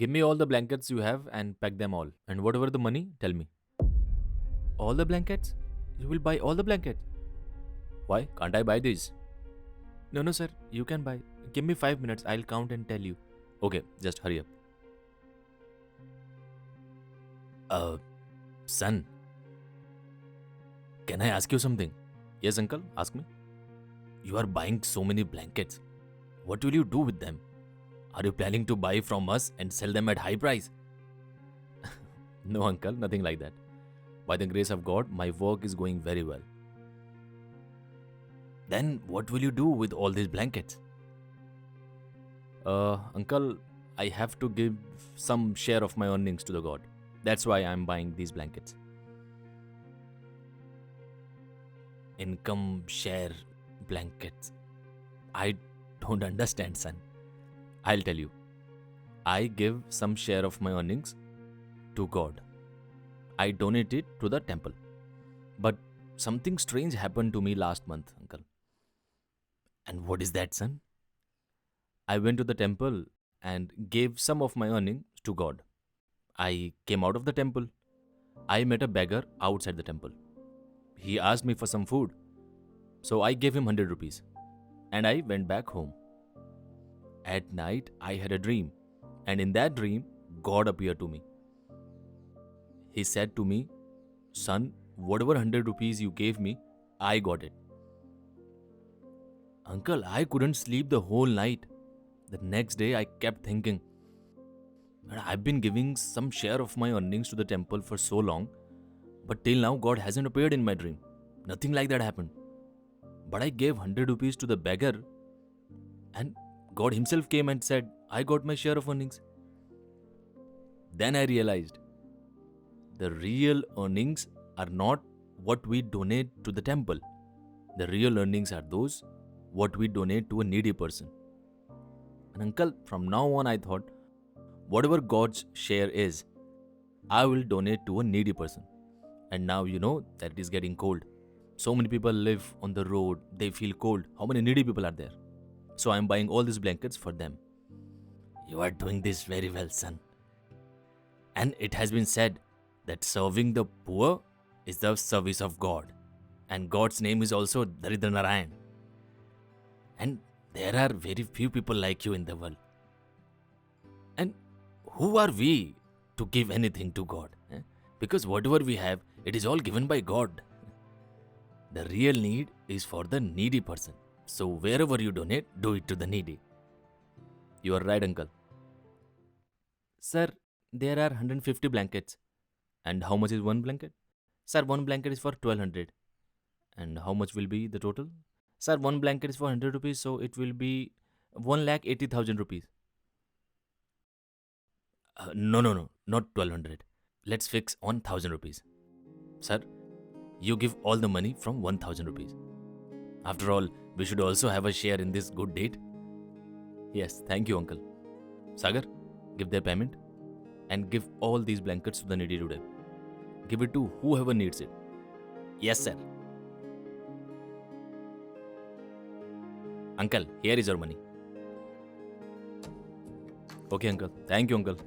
Give me all the blankets you have and pack them all. And whatever the money, tell me. All the blankets? You will buy all the blankets? Why? Can't I buy these? No, no, sir. You can buy. Give me 5 minutes. I'll count and tell you. Okay, just hurry up. Uh, son, can I ask you something? Yes, uncle, ask me. You are buying so many blankets. What will you do with them? Are you planning to buy from us and sell them at high price? No, uncle, nothing like that. By the grace of God, my work is going very well. Then what will you do with all these blankets? Uncle, I have to give some share of my earnings to the God. That's why I'm buying these blankets. Income share blankets. I don't understand, son. I'll tell you. I give some share of my earnings to God. I donate it to the temple. But something strange happened to me last month, uncle. And what is that, son? I went to the temple and gave some of my earnings to God. I came out of the temple. I met a beggar outside the temple. He asked me for some food. So I gave him 100 rupees. And I went back home. At night, I had a dream. And in that dream, God appeared to me. He said to me, "Son, whatever 100 rupees you gave me, I got it." Uncle, I couldn't sleep the whole night. The next day, I kept thinking, "Man, I've been giving some share of my earnings to the temple for so long, but till now, God hasn't appeared in my dream. Nothing like that happened. But I gave 100 rupees to the beggar, and God Himself came and said, I got my share of earnings." Then I realized the real earnings are not what we donate to the temple. The real earnings are those what we donate to a needy person. And uncle, from now on I thought, whatever God's share is, I will donate to a needy person. And now you know that it is getting cold. So many people live on the road, they feel cold. How many needy people are there? So I am buying all these blankets for them. You are doing this very well, son. And it has been said that serving the poor is the service of God. And God's name is also Daridra Narayan. And there are very few people like you in the world. And who are we to give anything to God? Because whatever we have, it is all given by God. The real need is for the needy person. So wherever you donate, do it to the needy. You are right, uncle. Sir, there are 150 blankets. And how much is one blanket? Sir, one blanket is for 1200. And how much will be the total? Sir, one blanket is for 100 rupees, so it will be 1,80,000 rupees. No, not 1200. Let's fix on 1000 rupees. Sir, you give all the money from 1000 rupees. After all, we should also have a share in this good deed. Yes, thank you, uncle. Sagar, give their payment and give all these blankets to the needy today. Give it to whoever needs it. Yes, sir. Uncle, here is your money. Okay, uncle. Thank you, uncle.